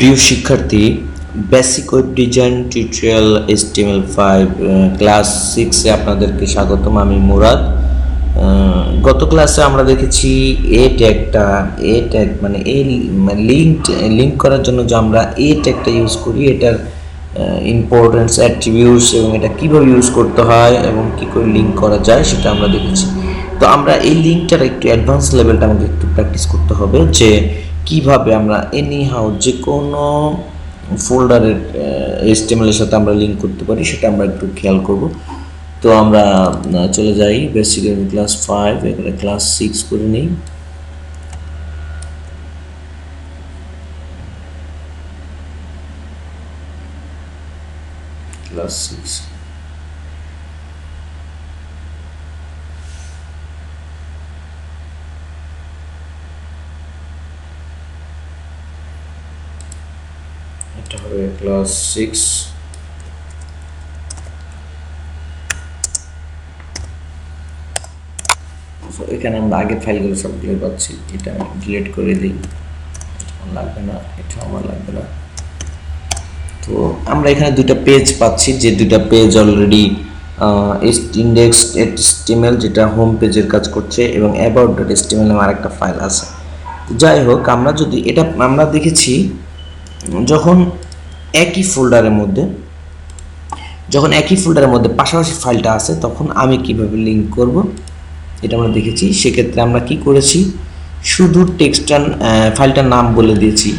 প্রিয় শিক্ষার্থী, basic web design tutorial HTML5 class 6 এ আপনাদেরকে স্বাগতম। আমি মুরাদ। গত ক্লাসে আমরা দেখেছি এ ট্যাগ মানে লিঙ্ক করার জন্য যে আমরা এ ট্যাগটা ইউজ করি, এটার ইম্পর্টেন্স, অ্যাট্রিবিউটস এবং এটা কিভাবে ইউজ করতে হয় এবং কি করে লিঙ্ক করা যায় সেটা আমরা দেখেছি। তো আমরা এই লিঙ্কটার একটু অ্যাডভান্স লেভেলটা আমাদের একটু প্র্যাকটিস করতে হবে, যে কিভাবে আমরা এনিহাউ যে কোনো ফোল্ডারের HTML এর সাথে আমরা লিঙ্ক করতে পারি সেটা আমরা একটু খেয়াল করব। তো আমরা চলে যাই বেসিক ক্লাস 5, এখানে ক্লাস 6 করে নিই। ক্লাস 6 এটা হবে ক্লাস 6। এখানে আমরা আগের ফাইলগুলো সবগুলো পাচ্ছি, এটা ডিলিট করে দিই, লাগবে না, এটা আমার লাগবে না। তো আমরা এখানে দুটো পেজ পাচ্ছি, যে দুটো পেজ অলরেডি index.html যেটা হোম পেজের কাজ করছে এবং about.html নামে আরেকটা ফাইল আছে। যাই হোক, আমরা যদি এটা আমরা দেখেছি যখন একই ফোল্ডারের মধ্যে পাশাপাশি ফাইলটা আছে তখন আমি কিভাবে লিঙ্ক করব এটা আমরা দেখেছি। সেক্ষেত্রে আমরা কি করেছি, শুধু টেক্সটার ফাইলটার নাম বলে দিয়েছি,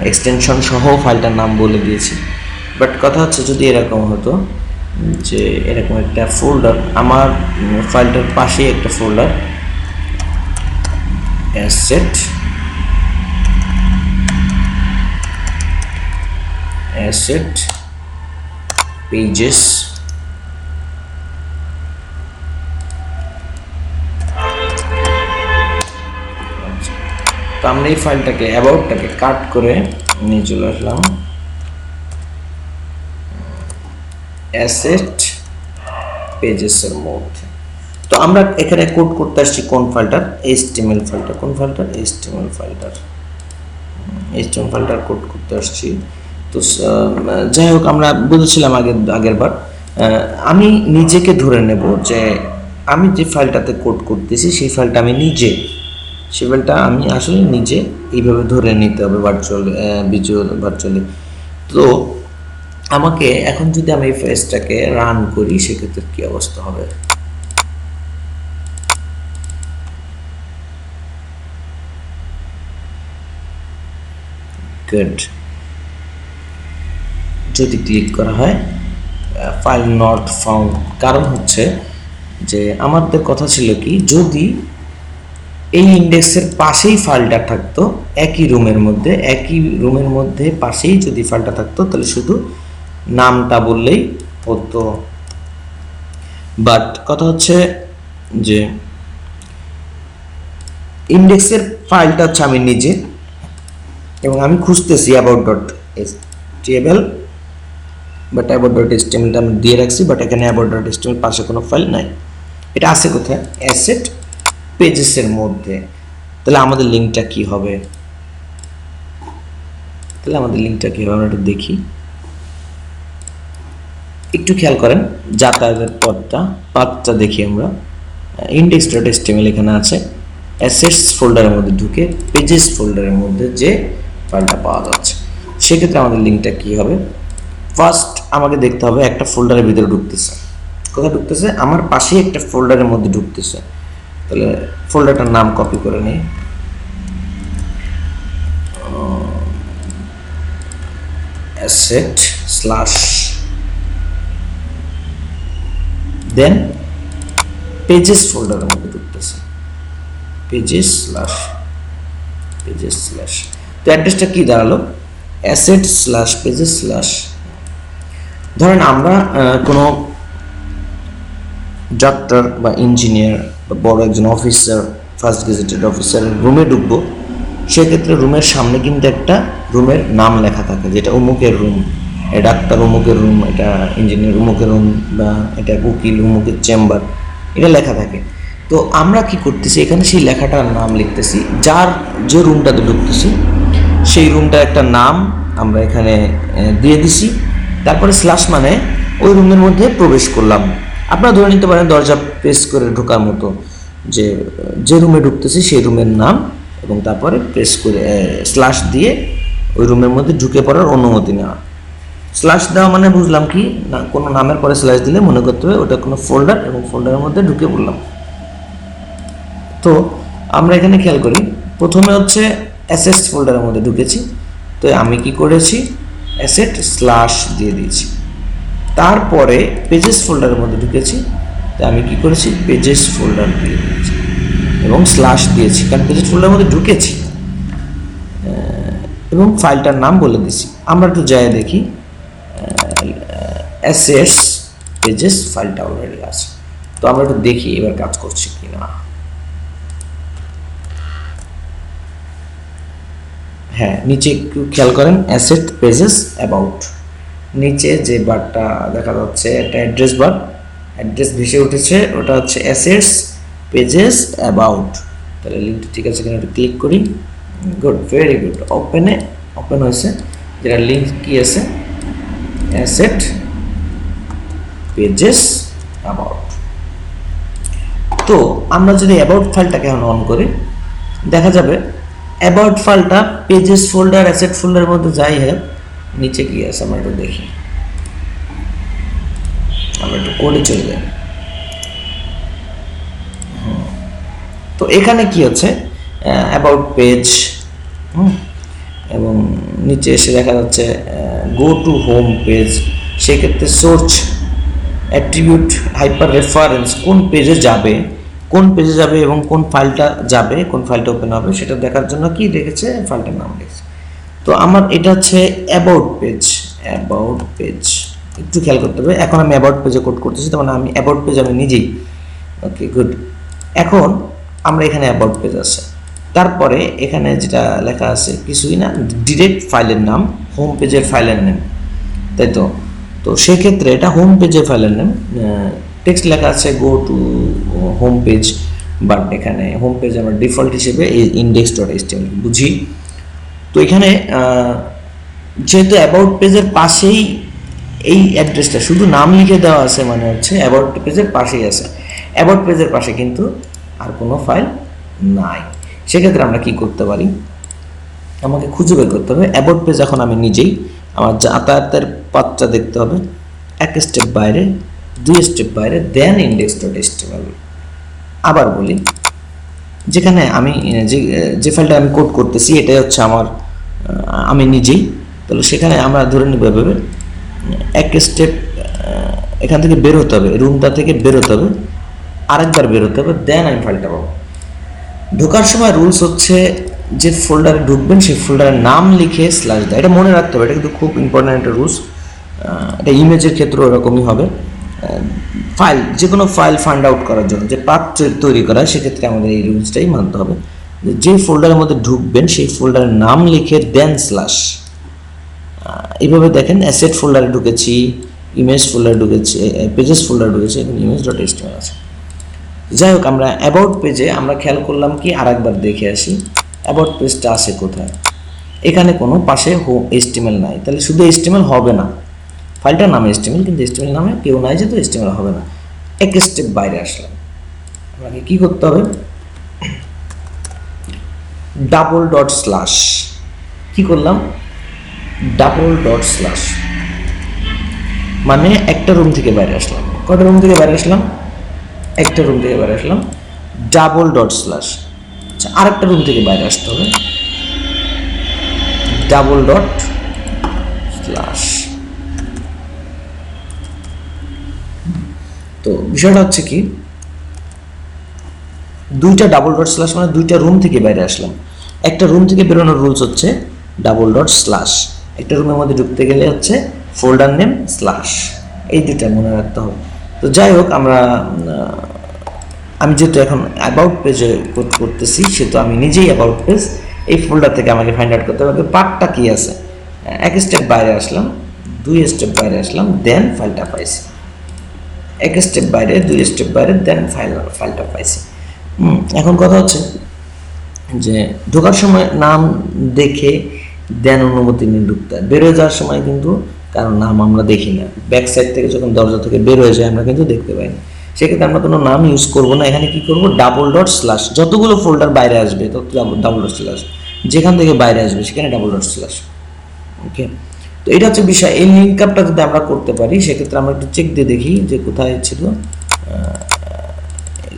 এক্সটেনশন সহ ফাইলটার নাম বলে দিয়েছি। বাট কথা হচ্ছে যদি এরকম হতো যে এরকম একটা ফোল্ডার, আমার ফাইলটার পাশে একটা ফোল্ডার অ্যাসেট পেজেস, তো আমরা এই ফাইলটাকে অ্যাবাউটটাকে কাট করে নিয়ে চলে আসলাম অ্যাসেট পেজেসের মধ্যে। তো আমরা এখানে কোড করতে আসছি কোন ফাইলটার, HTML ফাইলটা। কোন ফাইলটার? HTML ফাইলটার কোড করতে আসছি। তো যাই হোক, আমরা বুঝেছিলাম আগের বার, আমি নিজেকে ধরে নেব যে আমি যে ফাইলটাতে কোড করতেছি সেই ফাইলটা আমি আসলে নিজে এইভাবে ধরে নিতে হবে ভার্চুয়ালি। তো আমাকে এখন যদি আমি এই পেজটাকে রান করি সেক্ষেত্রে কি অবস্থা হবে? গুড। যদি ক্লিক করা হয় ফাইল নট ফাউন্ড, কারণ হচ্ছে যে আমাদের কথা ছিল কি, যদি এই ইন্ডেক্সের পাশেই ফাইলটা থাকতো, একই রুমের মধ্যে পাশেই যদি ফাইলটা থাকতো তাহলে শুধু নামটা বললেই হতো। বাট কথা হচ্ছে যে ইন্ডেক্সের ফাইলটা হচ্ছে আমি নিজে, এবং আমি খুঁজতেছি about.html, বাট about.html আমি দিয়ে রাখছি, বাট এখানে about.html পাশে কোনো ফাইল নাই। এটা আছে কোথায়? অ্যাসেট পেজেসের মধ্যে। তাহলে আমাদের লিঙ্কটা কি হবে? আমরা একটু দেখি, একটু খেয়াল করেন যাতায়াতের পাথটা দেখি আমরা। index.html এখানে আছে, অ্যাসেটস ফোল্ডারের মধ্যে ঢুকে পেজেস ফোল্ডারের মধ্যে যে ফাইলটা পাওয়া যাচ্ছে, সেক্ষেত্রে আমাদের লিঙ্কটা কি হবে? ফার্স্ট আমাকে দেখতে হবে একটা ফোল্ডারের ভিতরে ঢুকতেছে। কোথায় ঢুকতেছে? আমার পাশে একটা ফোল্ডারের মধ্যে ঢুকতেছে। তাহলে ফোল্ডারটার নাম কপি করে নিই, অ্যাসেট স্ল্যাশ দেন পেজেস ফোল্ডারের মধ্যে ঢুকতেছে, পেজেস স্ল্যাশ। তো অ্যাড্রেসটা কি দাঁড়ালো? Asset slash pages slash. ধরেন আমরা কোনো ডাক্তার বা ইঞ্জিনিয়ার বা বড় একজন অফিসার, ফার্স্ট গেজেটেড অফিসারের রুমে ঢুকবো, সেক্ষেত্রে রুমের সামনে কিন্তু একটা রুমের নাম লেখা থাকে, যেটা অমুকের রুম, ডাক্তার অমুকের রুম, এটা ইঞ্জিনিয়ার অমুকের রুম, বা এটা উকিল অমুকের চেম্বার, এটা লেখা থাকে। তো আমরা কি করতেছি, এখানে সেই লেখাটার নাম লিখতেছি, যে রুমটাতে ঢুকতেছি সেই রুমটার একটা নাম আমরা এখানে দিয়ে দিছি। তারপরে স্ল্যাশ মানে ওই রুমের মধ্যে প্রবেশ করলাম। আপনারা ধরে নিতে পারেন দরজা প্রেস করে ঢোকার মতো, যে যে রুমে ঢুকতেছি সেই রুমের নাম, এবং তারপরে প্রেস করে স্ল্যাশ দিয়ে ওই রুমের মধ্যে ঢুকে পড়ার অনুমতি নেওয়া। স্ল্যাশ দেওয়া মানে বুঝলাম কি না, কোনো নামের পরে স্ল্যাশ দিলে মনে করতে হবে ওটা কোনো ফোল্ডার, এবং ফোল্ডারের মধ্যে ঢুকে পড়লাম। তো আমরা এখানে খেয়াল করি, প্রথমে হচ্ছে অ্যাসেট ফোল্ডারের মধ্যে ঢুকেছি, তো আমি কি করেছি অ্যাসেট স্ল্যাশ দিয়ে দিয়েছি। তারপরে পেজেস ফোল্ডারের মধ্যে ঢুকেছি, তো আমি কি করেছি পেজেস ফোল্ডার দিয়ে দিয়েছি এবং স্ল্যাশ দিয়েছি, কারণ পেজেস ফোল্ডারের মধ্যে ঢুকেছি, এবং ফাইলটার নাম বলে দিছি। আমরা একটু যাই দেখি, অ্যাসেটস পেজেস ফাইলটা অলরেডি আছে, তো আমরা একটু দেখি এবার কাজ করছে কিনা। হ্যাঁ, নিচে একটু খেয়াল করেন, অ্যাসেট পেজেস অ্যাবাউট, নিচে যে বারটা দেখা যাচ্ছে এটা অ্যাড্রেস বার, অ্যাড্রেস ভেসে উঠেছে, ওটা হচ্ছে অ্যাসেটস পেজেস অ্যাবাউট। তাহলে লিঙ্কটা ঠিক আছে কিনা একটু ক্লিক করি। গুড, ভেরি গুড, ওপেন হয়েছে, যেটা লিঙ্ক কি আছে অ্যাসেট পেজেস অ্যাবাউট। তো আমরা যদি অ্যাবাউট ফাইলটাকে এখন অন করি, দেখা যাবে অ্যাবাউট ফাইলটা পেজেস ফোল্ডার অ্যাসেট ফোল্ডারের মধ্যে যাই হোক, নিচে কি আছে আমরা একটু দেখি। আমরা একটু কোডে চলে যাই। তো এখানে কি হচ্ছে অ্যাবাউট পেজ, এবং নিচে এসে দেখা যাচ্ছে গো টু হোম পেজ, সেক্ষেত্রে সোর্স অ্যাট্রিবিউট হাইপার রেফারেন্স, কোন পেজে যাবে এবং কোন ফাইলটা যাবে, কোন ফাইলটা ওপেন হবে সেটা দেখার জন্য কি রেখেছে ফাইলটার নাম রেখেছে। তো আমার এটা হচ্ছে অ্যাবাউট পেজ, একটু খেয়াল করতে হবে। এখন আমি অ্যাবাউট পেজে কোড করতেছি, তার মানে আমি অ্যাবাউট পেজ আমি নিজেই। ওকে, গুড। এখন আমরা এখানে অ্যাবাউট পেজ আছে, তারপরে এখানে যেটা লেখা আছে কিছুই না, ডিরেক্ট ফাইলের নাম, হোম পেজের ফাইলের নেম, তাই তো। তো সেক্ষেত্রে এটা হোম পেজের ফাইলের নেম, টেক্সট লেখা আছে go to home page, but এখানে হোম পেজ আমরা ডিফল্ট হিসেবে এই index.html বুঝি। তো এখানে যেহেতু অ্যাবাউট পেজের পাশেই এই অ্যাড্রেসটা শুধু নাম লিখে দেওয়া আছে, মানে হচ্ছে অ্যাবাউট পেজের পাশেই আছে, অ্যাবাউট পেজের পাশে কিন্তু আর কোনো ফাইল নাই। সেক্ষেত্রে আমরা কি করতে পারি, আমাকে খুঁজে বের করতে হবে অ্যাবাউট পেজ। এখন আমি নিজেই আমার যাতায়াতের পাতটা দেখতে হবে, এক স্টেপ বাইরে, 2 স্টেপ বাইরে, দেন index.html। আবার বলি, যেখানে আমি যে ফাইলটা আমি কোড করতেছি এটাই হচ্ছে আমার আমি নিজেই, তাহলে সেখানে আমরা ধরে নিব এভাবে, এক স্টেপ এখান থেকে বের হতে হবে, রুমটা থেকে বের হতে হবে, আরেকবার বের হতে হবে, দেন আমি ফাইলটা পাবো। ঢোকার সময় রুলস হচ্ছে যে ফোল্ডারে ঢুকবেন সেই ফোল্ডারের নাম লিখে স্ল্যাশ দেয়, এটা মনে রাখতে হবে, এটা কিন্তু খুব ইম্পর্ট্যান্ট একটা রুলস। এটা ইমেজের ক্ষেত্রেও এরকমই হবে। ফাইল, যে কোনো ফাইল ফাইন্ড আউট করার জন্য যে পাথ তৈরি করা, সেক্ষেত্রে আমাদের এই রুলসটাই মানতে হবে, যে ফোল্ডারের মধ্যে ঢুকবেন সেই ফোল্ডারের নাম লিখে দেন স্ল্যাশ। এইভাবে দেখেন, অ্যাসেট ফোল্ডারে ঢুকেছি, ইমেজ ফোল্ডারে ঢুকেছি, পেজেস ফোল্ডারে ঢুকেছি, এবং image.html আছে। যাই হোক, আমরা অ্যাবাউট পেজে আমরা খেয়াল করলাম কি, আরেকবার দেখে আসি অ্যাবাউট পেজটা আছে কোথায়। এখানে কোনো পাশে HTML নাই, তাহলে শুধু HTML হবে না, ফাইলটার নামে HTML, কিন্তু HTML নামে কেউ নাই, যেহেতু HTML হবে না। এক স্টেপ বাইরে আসলাম, আমাকে কি করতে হবে, ডাবল ডট স্ল্যাশ, কি করলাম, ডাবল ডট স্ল্যাশ, মানে একটা রুম থেকে বাইরে আসলাম। কটা রুম থেকে বাইরে আসলাম, একটা রুম থেকে বাইরে আসলাম, ডাবল ডট স্ল্যাশ। আচ্ছা, আরেকটা রুম থেকে বাইরে আসতে হবে, ডাবল ডট স্ল্যাশ। তো বিষয়টা হচ্ছে কি, দুইটা ডাবল ডট স্ল্যাশ মানে দুইটা রুম থেকে বাইরে আসলাম। একটা রুম থেকে বেরোনোর রুলস হচ্ছে ডাবল ডট স্ল্যাশ, একটা রুমের মধ্যে ঢুকতে গেলে হচ্ছে ফোল্ডার নেম স্ল্যাশ, এই দুইটা মনে রাখতে হবে। তো যাই হোক, আমি যেহেতু এখন অ্যাবাউট পেজে কোড করতেছি, সেহেতু আমি নিজেই অ্যাবাউট পেজ, এই ফোল্ডার থেকে আমাকে ফাইন্ড আউট করতে হবে পার্টটা কি আছে। এক স্টেপ বাইরে আসলাম, 2 স্টেপ বাইরে আসলাম, দেন ফাইলটা পাইছি। এক স্টেপ বাইরে, 2 স্টেপ বাইরে, দেন ফাইলটা পাইছি। এখন কথা হচ্ছে যে ঢোকার সময় নাম দেখে দেন অনুমতি নিয়ে ঢুকতে হয়। বের হয়ে যাওয়ার সময় কিন্তু কারণ নাম আমরা দেখি না, ব্যাক সাইড থেকে যখন দরজা থেকে বের হয়ে যায় আমরা কিন্তু দেখতে পাই না। সেক্ষেত্রে আমরা কোনো নাম ইউজ করবো না, এখানে কি করবো ডাবল ডট স্ল্যাশ, যতগুলো ফোল্ডার বাইরে আসবে তত ডাবল ডট স্ল্যাশ, যেখান থেকে বাইরে আসবে সেখানে ডাবল ডট স্ল্যাশ। ওকে, তো এটা হচ্ছে বিষয়। এই লিঙ্ক আপটা যদি আমরা করতে পারি সেক্ষেত্রে আমরা একটু চেক দিয়ে দেখি যে কোথায় ছিল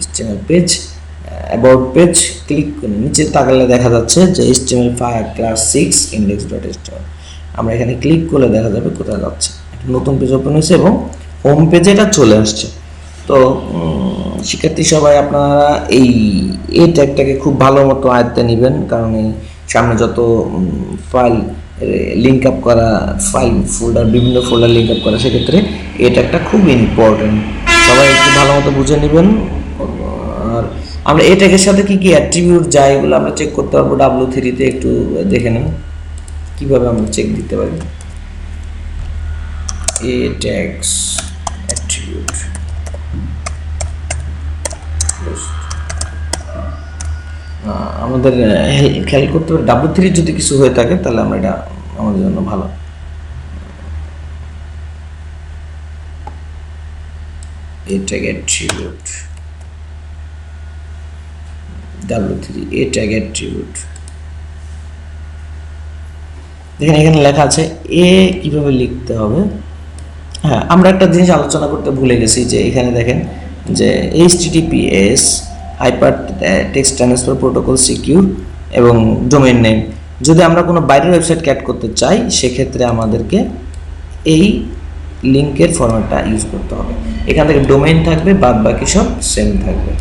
HTML page, about page click করে নিচে তাকালে দেখা যাচ্ছে যে HTML5 ক্লাস 6 index.html। আমরা এখানে ক্লিক করলে দেখা যাবে কোথায় যাচ্ছে, একটা নতুন পেজ ওপেন হয়েছে এবং হোম পেজে এটা চলে আসছে। তো শিক্ষার্থী সবাই আপনারা এই ট্যাগটাকে খুব ভালো মতো আয়ত্তে নেবেন, কারণ এই সামনে যত ফাইল লিঙ্ক আপ করা, ফাইল ফোল্ডার, বিভিন্ন ফোল্ডার লিঙ্ক আপ করা, সেক্ষেত্রে এই ট্যাগটা খুব ইম্পর্টেন্ট, সবাই একটু ভালো মতো বুঝে নেবেন। আর আমরা এই ট্যাগের সাথে কি কি অ্যাট্রিবিউট যায় এগুলো আমরা চেক করতে পারবো W3-তে, একটু দেখে নেন কীভাবে আমরা চেক দিতে পারি। এ ট্যাগস অ্যাট্রিবিউট, আমাদের খেয়াল করতে হবে W3 যদি কিছু হয়ে থাকে তাহলে আমরা এটা আমাদের জন্য ভালো। এ ট্যাগ অ্যাট্রিবিউট W3 এ ট্যাগ অ্যাট্রিবিউট, দেখেন এখানে লেখা আছে এ কিভাবে লিখতে হবে। হ্যাঁ, আমরা একটা জিনিস আলোচনা করতে ভুলে গেছি যে এখানে দেখেন যে HTTPS hyper text transfer protocol secure এবং ডোমেইন নেম, যদি আমরা কোনো বাইরের ওয়েবসাইট অ্যাড করতে চাই সেক্ষেত্রে আমাদেরকে এই লিঙ্কের ফরম্যাটটা ইউজ করতে হবে। এখান থেকে ডোমেইন থাকবে, বাদ বাকি সব সেম থাকবে।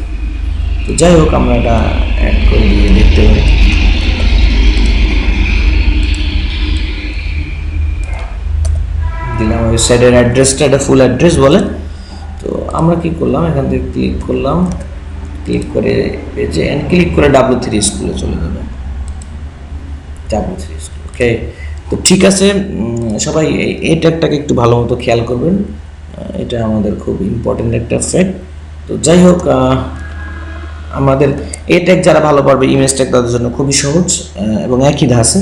তো যাই হোক, আমরা এটা অ্যাড করে দিয়ে দেখতে পারি। দিলাম ওয়েবসাইটের অ্যাড্রেসটা, এটা ফুল অ্যাড্রেস বলে। তো আমরা কি করলাম, এখান থেকে ক্লিক করলাম, ক্লিক করে পেজে ক্লিক করে W3 স্কুলে চলে যাবে, W3 স্কুল। ওকে, তো ঠিক আছে, সবাই এই ট্যাগটাকে একটু ভালো মতো খেয়াল করবেন, এটা আমাদের খুব ইম্পর্টেন্ট একটা ফ্যাক্ট। তো যাই হোক, আমাদের এই ট্যাগ যারা ভালো পারবে, ইমেজ ট্যাগ তাদের জন্য খুবই সহজ এবং একই ধাঁচে।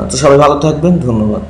তো সবাই ভালো থাকবেন, ধন্যবাদ।